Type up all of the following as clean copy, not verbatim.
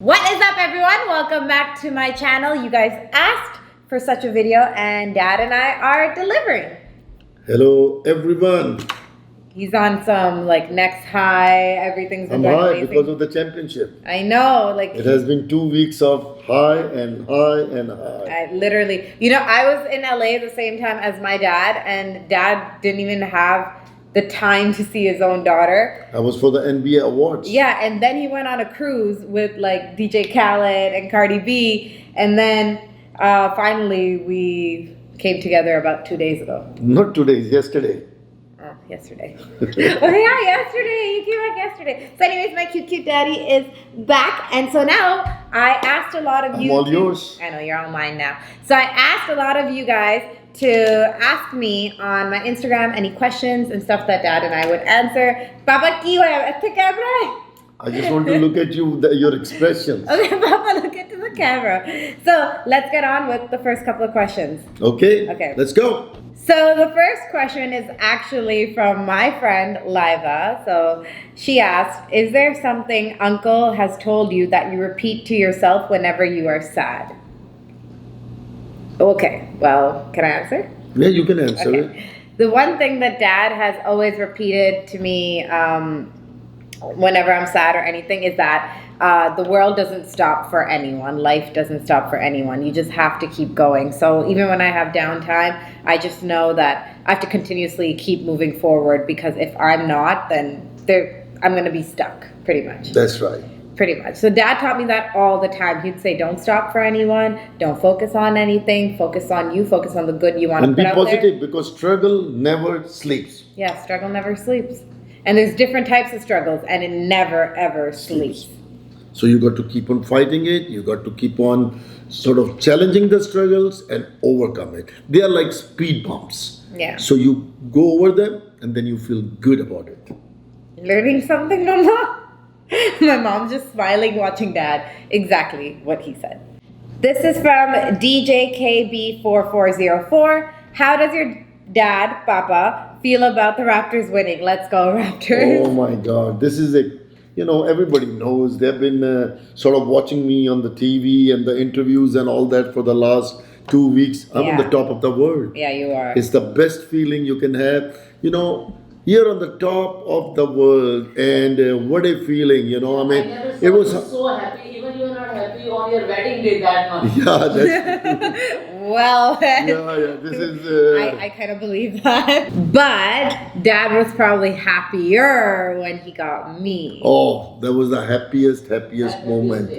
What is up, everyone? Welcome back to my channel. You guys asked for such a video and Dad and I are delivering. Hello everyone. He's on some next high. Everything's been I'm going high amazing. because of the championship. I know, It has been 2 weeks of high and high and high. I literally, I was in LA at the same time as my dad, and Dad didn't even have the time to see his own daughter. I was for the NBA awards. Yeah, and then he went on a cruise with DJ Khaled and Cardi B, and then finally we came together about 2 days ago. Not 2 days, yesterday. Oh, yesterday. Oh yeah, yesterday. You came back yesterday. So anyways, my cute daddy is back, and so now I asked a lot of you. I'm all yours. I know, you're all mine now. So I asked a lot of you guys to ask me on my Instagram any questions and stuff that Dad and I would answer. Papa, I just want to look at your expressions. Okay, Papa, look into the camera. So let's get on with the first couple of questions. Okay, let's go. So the first question is actually from my friend Liva. So she asked, is there something Uncle has told you that you repeat to yourself whenever you are sad? Okay, well, can I answer? Yeah, you can answer it. The one thing that Dad has always repeated to me whenever I'm sad or anything is that the world doesn't stop for anyone. Life doesn't stop for anyone. You just have to keep going. So even when I have downtime, I just know that I have to continuously keep moving forward, because if I'm not, then I'm going to be stuck, pretty much. That's right. Pretty much. So Dad taught me that all the time. He'd say, don't stop for anyone. Don't focus on anything. Focus on you. Focus on the good you want to put out there. And be positive, because struggle never sleeps. Yeah, struggle never sleeps. And there's different types of struggles, and it never, ever sleeps. So you got to keep on fighting it. You got to keep on sort of challenging the struggles and overcome it. They are like speed bumps. Yeah. So you go over them and then you feel good about it. Learning something, Mama? My mom's just smiling watching Dad. Exactly what he said. This is from DJKB4404. How does your dad, Papa, feel about the Raptors winning? Let's go, Raptors. Oh my God. This is everybody knows. They've been sort of watching me on the TV and the interviews and all that for the last 2 weeks. I'm on the top of the world. Yeah, you are. It's the best feeling you can have. You're on the top of the world, and what a feeling, I never saw you so happy. Even you're not happy on your wedding day that much. Yeah, that's Well, this is I kind of believe that. But Dad was probably happier when he got me. Oh, that was the happiest moment.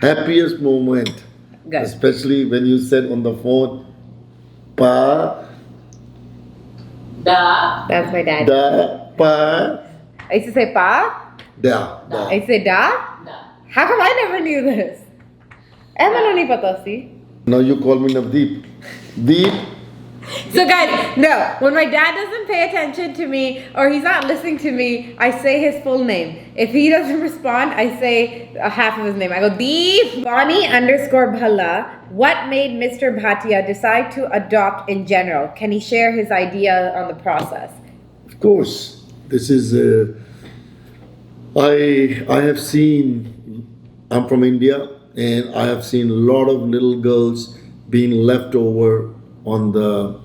Happiest moment. Good. Especially when you said on the phone, Pa, Da. That's my dad. Da, Pa, I used to say Pa. Da. I used to say Da. Da. How come I never knew this? Nahi pata si. Now you call me Navdeep. Deep. So guys, no, when my dad doesn't pay attention to me or he's not listening to me, I say his full name. If he doesn't respond, I say half of his name. I go, Deep. Bonnie_Bhala. What made Mr. Bhatia decide to adopt in general? Can he share his idea on the process? Of course. This is, I have seen, I'm from India, and I have seen a lot of little girls being left over on the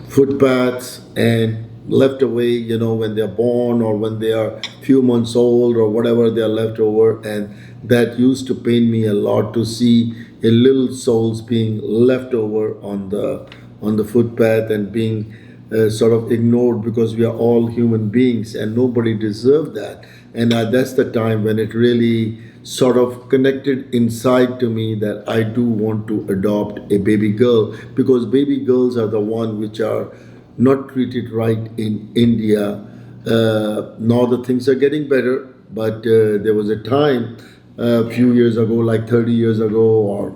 footpaths and left away, when they're born or when they are few months old or whatever, they're left over. And that used to pain me a lot to see a little souls being left over on the footpath and being sort of ignored, because we are all human beings and nobody deserves that. And that's the time when it really sort of connected inside to me that I do want to adopt a baby girl, because baby girls are the one which are not treated right in India. Now the things are getting better, but there was a time a few years ago, like 30 years ago or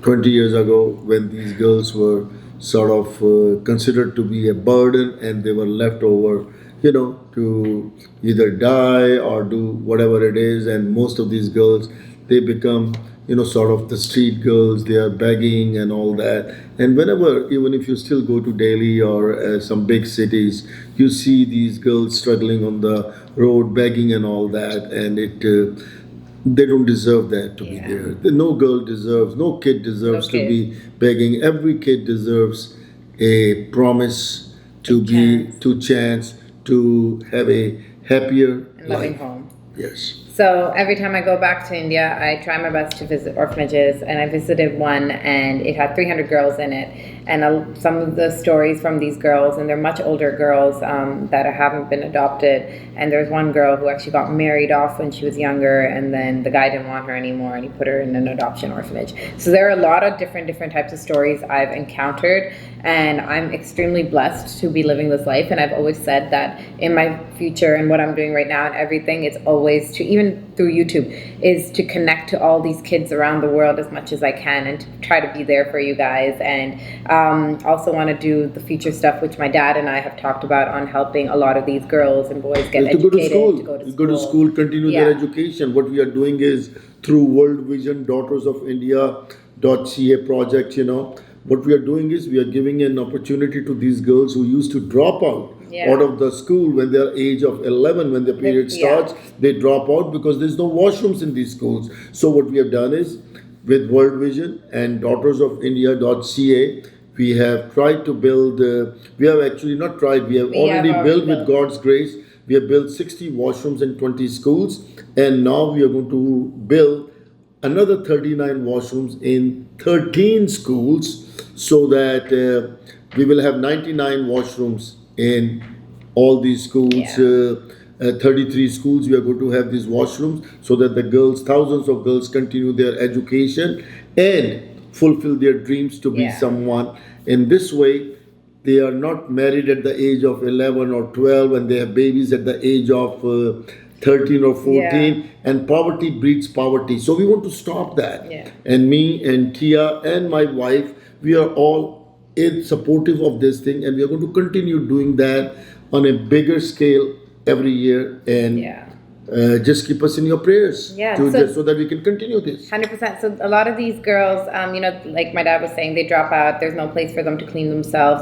20 years ago, when these girls were sort of considered to be a burden, and they were left over to either die or do whatever it is. And most of these girls, they become, sort of the street girls. They are begging and all that. And whenever, even if you still go to Delhi or some big cities, you see these girls struggling on the road, begging and all that. And they don't deserve that to be Yeah. there. No girl deserves, no kid deserves No to kid. be begging. Every kid deserves a promise to A be, chance. to chance, to have a happier And loving life. home. Yes. So every time I go back to India, I try my best to visit orphanages, and I visited one, and it had 300 girls in it. And some of the stories from these girls, and they're much older girls that haven't been adopted. And there's one girl who actually got married off when she was younger, and then the guy didn't want her anymore, and he put her in an adoption orphanage. So there are a lot of different types of stories I've encountered, and I'm extremely blessed to be living this life. And I've always said that in my future and what I'm doing right now and everything, it's always to, even through YouTube, is to connect to all these kids around the world as much as I can, and to try to be there for you guys. And also want to do the future stuff, which my dad and I have talked about, on helping a lot of these girls and boys get to educated, go to school. to go to You school. go to school, continue their education. What we are doing is through World Vision Daughters of India.ca project, what we are doing is we are giving an opportunity to these girls who used to drop out of the school when they are age of 11, when the period starts, they drop out because there's no washrooms in these schools. So what we have done is, with World Vision and Daughters of India.ca, we have tried to build, we have actually not tried, we have already built with God's grace. We have built 60 washrooms in 20 schools, and now we are going to build another 39 washrooms in 13 schools, so that we will have 99 washrooms in all these schools. 33 schools we are going to have these washrooms, so that the girls, thousands of girls, continue their education and fulfill their dreams to be someone. In this way, they are not married at the age of 11 or 12, and they have babies at the age of 13 or 14, and poverty breeds poverty. So we want to stop that. And me and Tia and my wife, we are all supportive of this thing, and we are going to continue doing that on a bigger scale every year. And just keep us in your prayers so that we can continue this. 100%. So a lot of these girls, like my dad was saying, they drop out. There's no place for them to clean themselves,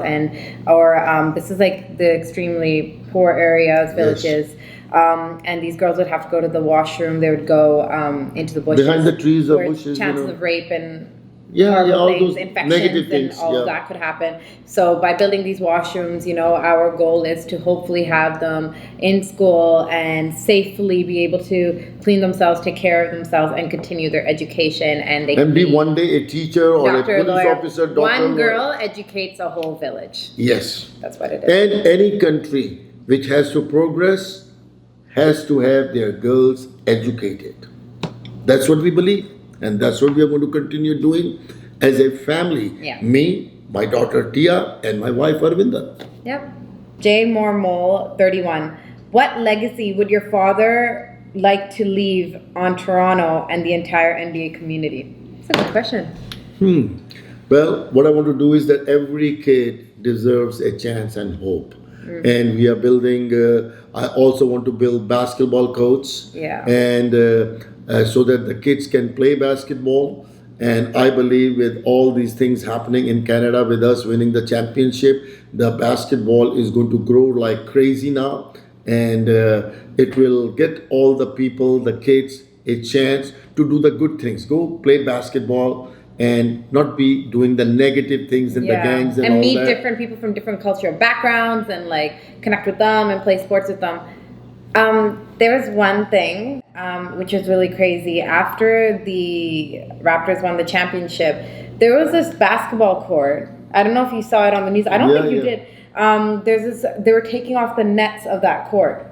or this is like the extremely poor areas, villages. And these girls would have to go to the washroom. They would go into the bushes, behind the trees or bushes. Chances of rape and all things, those infections, negative things, and all of that could happen. So by building these washrooms, our goal is to hopefully have them in school and safely be able to clean themselves, take care of themselves, and continue their education. And they be one day a teacher or a police officer. One girl educates a whole village. Yes, that's what it is. And any country which has to progress has to have their girls educated. That's what we believe. And that's what we are going to continue doing as a family. Me, my daughter Tia, and my wife Arvinda. J. Mormole, 31. What legacy would your father like to leave on Toronto and the entire NBA community? That's a good question. Well, what I want to do is that every kid deserves a chance and hope. And we are building, I also want to build basketball courts. And so that the kids can play basketball. And I believe with all these things happening in Canada, with us winning the championship, the basketball is going to grow like crazy now. And it will get all the people, the kids, a chance to do the good things. Go play basketball and not be doing the negative things in the gangs and all that. And meet different people from different cultural backgrounds and connect with them and play sports with them. There was one thing which was really crazy. After the Raptors won the championship, there was this basketball court. I don't know if you saw it on the news. I don't think you did. They were taking off the nets of that court.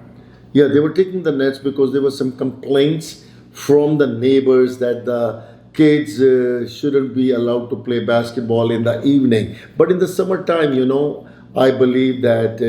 Yeah, they were taking the nets because there were some complaints from the neighbors that the kids shouldn't be allowed to play basketball in the evening. But in the summertime, I believe that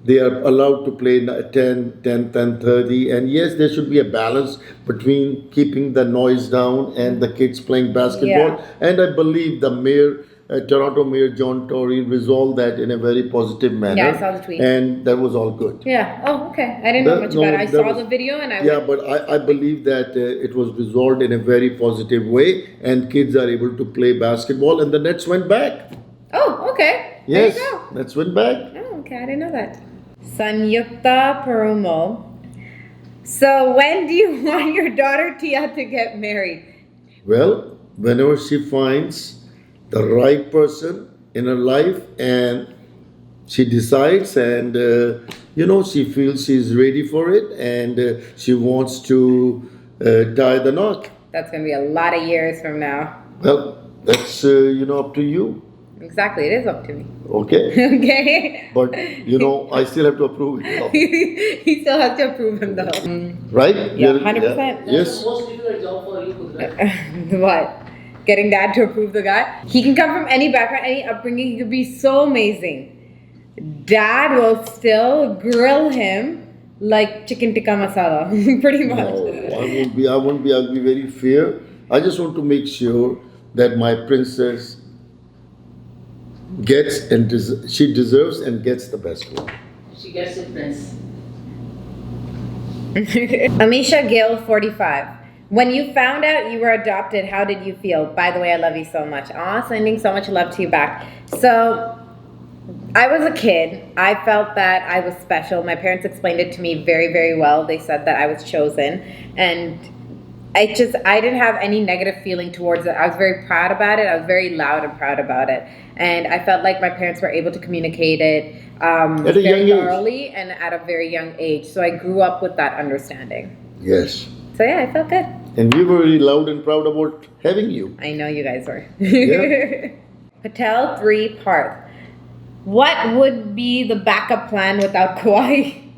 they are allowed to play 10:30. And yes, there should be a balance between keeping the noise down and the kids playing basketball. And I believe the mayor, Toronto Mayor John Tory, resolved that in a very positive manner. Yeah, I saw the tweet. And that was all good. Oh, okay. I didn't know much about it. I saw the video and I but I believe that it was resolved in a very positive way, and kids are able to play basketball, and the nets went back. Oh, okay. Yes, there you go. nets went back. Oh, okay. I didn't know that. Sanyukta Perumal. So when do you want your daughter Tia to get married? Well, whenever she finds the right person in her life and she decides and she feels she's ready for it and she wants to tie the knot. That's gonna be a lot of years from now. Well, that's up to you. Exactly, it is up to me. Okay. Okay. But I still have to approve it. He still has to approve him though. Right? Yeah, You're- 100%. That's Yes. the most difficult job for you, Kudrat. What? Getting dad to approve the guy? He can come from any background, any upbringing. He could be so amazing. Dad will still grill him like chicken tikka masala, pretty much. No, I won't be. I'll be very fair. I just want to make sure that my princess gets and she deserves and gets the best one. She gets it, Prince. Amisha Gill, 45. When you found out you were adopted, how did you feel? By the way, I love you so much. Aw, sending so much love to you back. So, I was a kid. I felt that I was special. My parents explained it to me very, very well. They said that I was chosen. And I didn't have any negative feeling towards it. I was very proud about it. I was very loud and proud about it. And I felt like my parents were able to communicate it At a young very age. thoroughly and at a very young age. So I grew up with that understanding. Yes. So yeah, I felt good. And we were really loud and proud about having you. I know you guys were. Yeah. Patel 3 Parth. What would be the backup plan without Kawhi?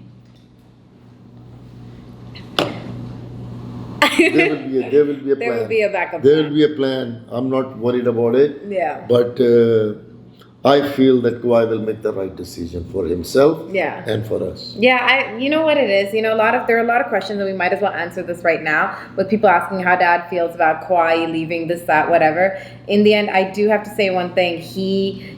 There will be a plan. There will be a backup There plan. will be a plan. I'm not worried about it. Yeah. But I feel that Kawhi will make the right decision for himself Yeah. and for us. Yeah, you know what it is. There are a lot of questions, and we might as well answer this right now. With people asking how Dad feels about Kawhi leaving, this, that, whatever. In the end, I do have to say one thing.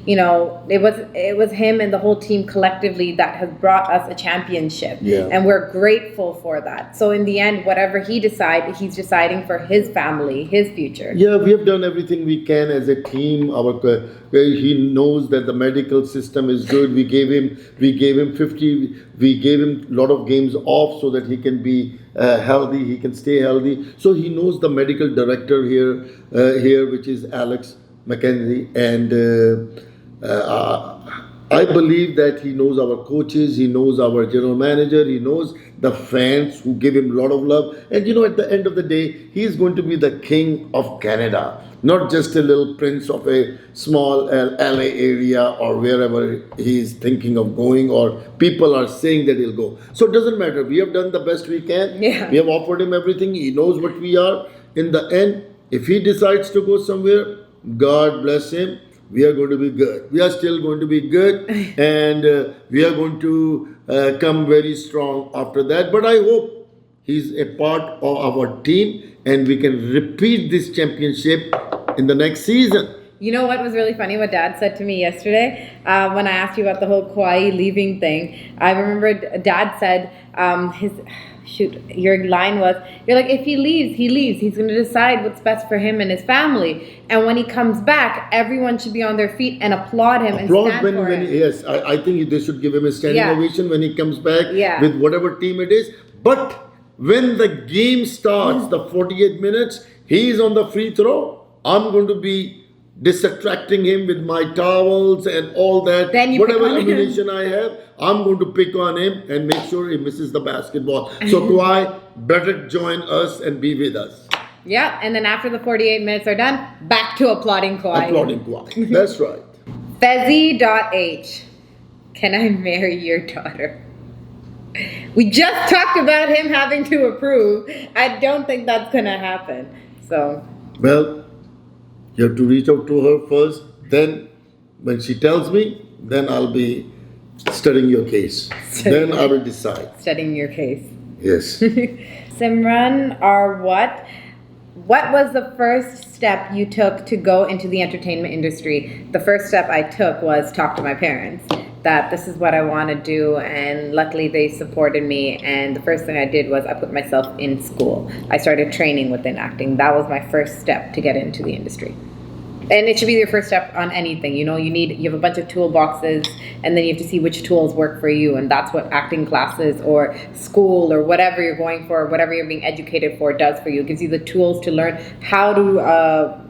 It was him and the whole team collectively that has brought us a championship, Yeah. and we're grateful for that. So in the end, whatever he decides, he's deciding for his family, his future. Yeah, we have done everything we can as a team. He knows that the medical system is good. We gave him a lot of games off so that he can be healthy. He can stay healthy. So he knows the medical director here, which is Alex McKenzie, and I believe that he knows our coaches, he knows our general manager, he knows the fans who give him a lot of love. And at the end of the day, he is going to be the king of Canada, not just a little prince of a small LA area or wherever he is thinking of going, or people are saying that he'll go. So it doesn't matter. We have done the best we can. Yeah. We have offered him everything. He knows what we are. In the end, if he decides to go somewhere, God bless him. We are going to be good. We are still going to be good, and we are going to come very strong after that. But I hope he's a part of our team, and we can repeat this championship in the next season. You know what was really funny? What Dad said to me yesterday when I asked you about the whole Kawhi leaving thing. I remember Dad said your line was, you're like, if he leaves, he leaves. He's going to decide what's best for him and his family. And when he comes back, everyone should be on their feet and applaud him and stand for him. Yes, I think they should give him a standing Yeah. ovation when he comes back Yeah. with whatever team it is. But when the game starts, the 48 minutes, he is on the free throw. I'm going to be distracting him with my towels and all that. Then you whatever pick on him. ammunition I have, I'm going to pick on him and make sure he misses the basketball. So Kawhi, better join us and be with us. Yeah, and then after the 48 minutes are done, back to applauding Kawhi. Applauding Kawhi. That's right. Fezzy.h. Can I marry your daughter? We just talked about him having to approve. I don't think that's going to happen. So, Well, you have to reach out to her first. Then, when she tells me, then I'll be studying your case. Then I will decide. studying your case. Yes. Simran, or what? What was the first step you took to go into the entertainment industry? The first step I took was talk to my parents that this is what I want to do, and luckily they supported me. And the first thing I did was I put myself in school. I started training within acting. That was my first step to get into the industry. And it should be your first step on anything. You have a bunch of toolboxes, and then you have to see which tools work for you. And that's what acting classes or school or whatever you're going for, whatever you're being educated for does for you. It gives you the tools to learn how to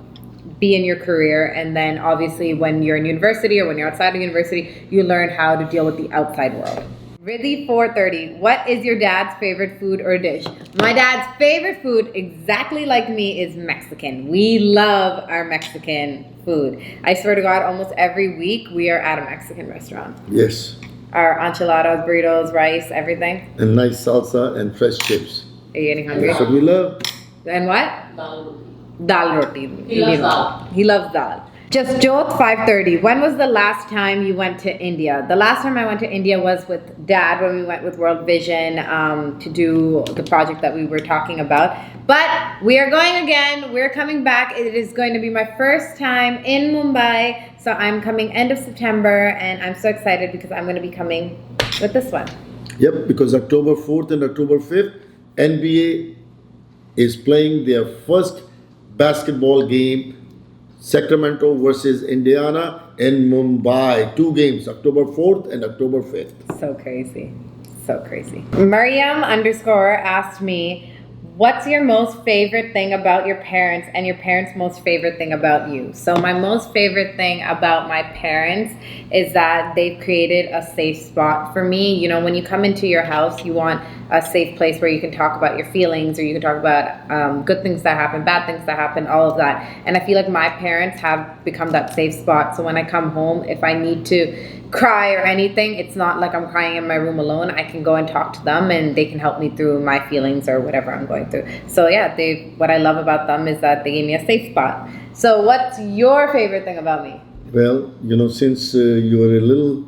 be in your career. And then obviously when you're in university or when you're outside of university, you learn how to deal with the outside world. Ridley 430, what is your dad's favorite food or dish? My dad's favorite food, exactly like me, is Mexican. We love our Mexican food. I swear to God, almost every week we are at a Mexican restaurant. Yes. Our enchiladas, burritos, rice, everything. And nice salsa and fresh chips. Are you getting hungry? That's what we love. And what? Dal roti. Dal roti. He loves dal. He loves dal. Just Jyoth 530. When was the last time you went to India? The last time I went to India was with Dad when we went with World Vision to do the project that we were talking about. But we are going again. We're coming back. It is going to be my first time in Mumbai. So I'm coming end of September, and I'm so excited because I'm going to be coming with this one. Yep, because October 4th and October 5th, NBA is playing their first basketball game, Sacramento versus Indiana in Mumbai. 2 games, October 4th and October 5th. So crazy. So crazy. Mariam _ asked me, what's your most favorite thing about your parents and your parents' most favorite thing about you? So my most favorite thing about my parents is that they've created a safe spot for me. You know, when you come into your house, you want a safe place where you can talk about your feelings, or you can talk about good things that happen, bad things that happen, all of that. And I feel like my parents have become that safe spot. So when I come home, if I need to cry or anything, it's not like I'm crying in my room alone. I can go and talk to them, and they can help me through my feelings or whatever I'm going through. So yeah, what I love about them is that they gave me a safe spot. So what's your favorite thing about me? Well, you know, since you were a little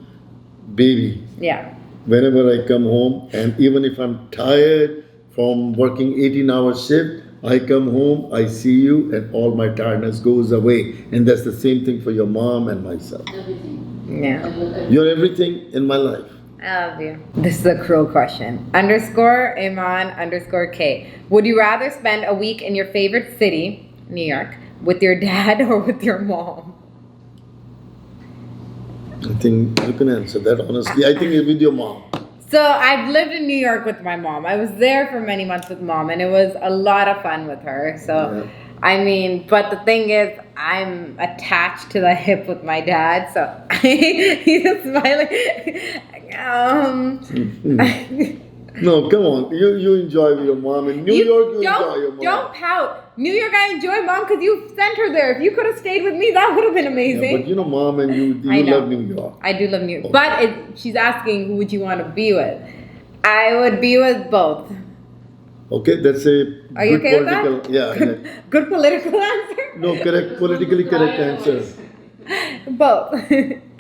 baby, Yeah. whenever I come home, and even if I'm tired from working 18-hour shift, I come home, I see you, and all my tiredness goes away. And that's the same thing for your mom and myself. Everything. Yeah. You're everything in my life. I love you. This is a cruel question. _Iman_K. Would you rather spend a week in your favorite city, New York, with your dad or with your mom? I think you can answer that honestly. I think it's with your mom. So I've lived in New York with my mom. I was there for many months with mom, and it was a lot of fun with her. So, Yeah. I mean, but the thing is, I'm attached to the hip with my dad. So he's smiling. No, come on. You enjoy with your mom. In New York, you enjoy your mom. Don't pout. New York, I enjoy mom because you sent her there. If you could have stayed with me, that would have been amazing. Yeah, but you know, mom and you I know. love New York. I do love New York. Okay. But she's asking, who would you want to be with? I would be with both. Okay, that's a Are you good okay with that? political. Yeah. Good political answer? No, correct. Politically correct answer. Both.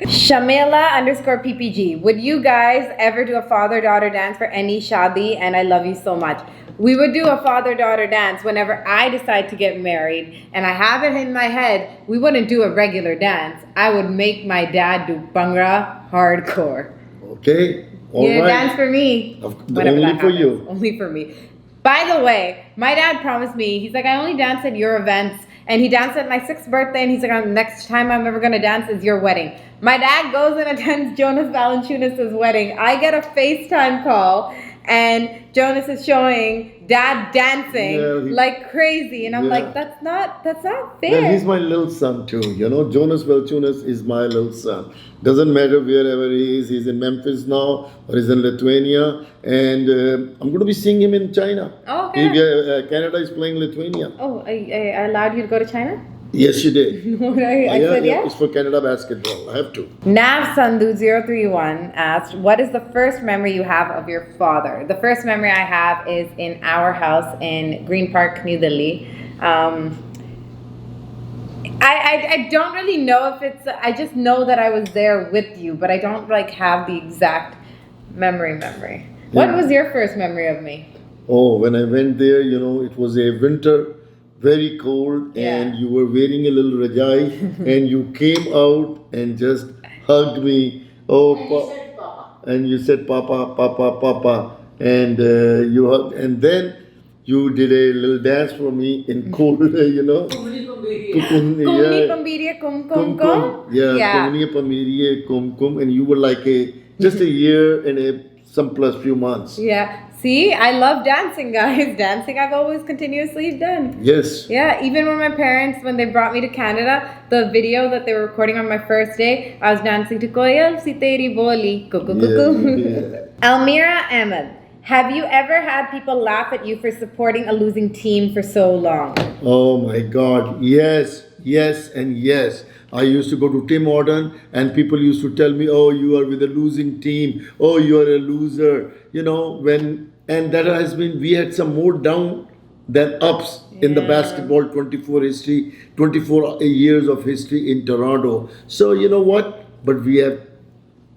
Shamila_PPG. Would you guys ever do a father-daughter dance for any shadi? And I love you so much. We would do a father-daughter dance whenever I decide to get married, and I have it in my head. We wouldn't do a regular dance. I would make my dad do Bhangra hardcore. Okay. All You right. dance for me. Whenever Only that for happens. you. Only for me. By the way, my dad promised me, he's like, I only dance at your events. And he danced at my 6th birthday, and he's like, next time I'm ever going to dance is your wedding. My dad goes and attends Jonas Valanciunas' wedding. I get a FaceTime call, and Jonas is showing dad dancing like crazy. And I'm like, that's not fair. Man, he's my little son too. You know, Jonas Valanciunas is my little son. Doesn't matter wherever he is. He's in Memphis now, or he's in Lithuania. And I'm going to be seeing him in China. Oh, okay. Canada is playing Lithuania. Oh, I allowed you to go to China? Yes, you did. I said yes? It's for Canada basketball. I have to. Nav Sandhu 031 asked, what is the first memory you have of your father? The first memory I have is in our house in Green Park, New Delhi. I don't really know if it's, I just know that I was there with you, but I don't like have the exact memory. What was your first memory of me? Oh, when I went there, you know, it was a winter, very cold, and you were wearing a little rajai, and you came out and just hugged me. Oh, and you said, Papa. And you hugged, and then you did a little dance for me in cold, Kukun, Kumni yeah. Pambiriya Kum Kum Kum Kum. Kum. Yeah, Kumniya Pamiriye Kum Kum, and you were like just a year and some plus few months. Yeah. See, I love dancing, guys. Dancing I've always continuously done. Yes. Yeah, even when my parents, when they brought me to Canada, the video that they were recording on my first day, I was dancing to Koyal Si Teri Boli. Kuku Kuku. Yeah. Almira Ahmed, have you ever had people laugh at you for supporting a losing team for so long? Oh my God. Yes, yes, and yes. I used to go to Tim Horton and people used to tell me, oh, you are with a losing team. Oh, you are a loser. And that has been, we had some more down than ups in the basketball 24 years of history in Toronto. So you know what? But we have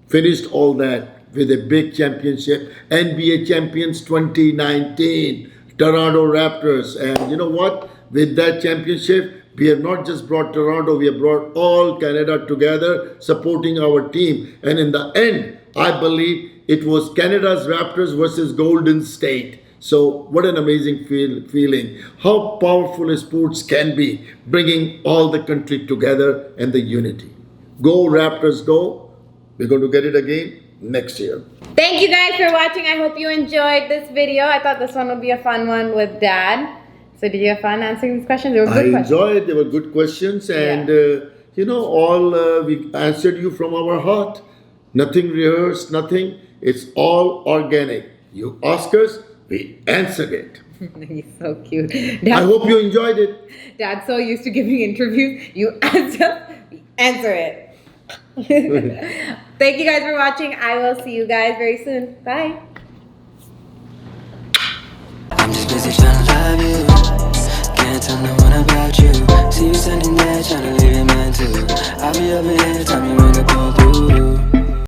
finished all that with a big championship, NBA Champions 2019, Toronto Raptors. And you know what? With that championship, we have not just brought Toronto, we have brought all Canada together supporting our team. And in the end, I believe it was Canada's Raptors versus Golden State. So what an amazing feeling. How powerful sports can be, bringing all the country together and the unity. Go Raptors, go. We're going to get it again next year. Thank you guys for watching. I hope you enjoyed this video. I thought this one would be a fun one with Dad. So did you have fun answering these questions? They were good questions. Enjoyed. They were good questions, and we answered you from our heart. Nothing rehearsed, nothing. It's all organic. You ask us, we answered it. He's so cute. I hope you enjoyed it. Dad's so used to giving interviews. You answer it. Thank you guys for watching. I will see you guys very soon. Bye. I'm just busy trying to love you. Can't tell no one about you. See you standing there trying to leave it man too. I'll be over here, tell me when to pull through.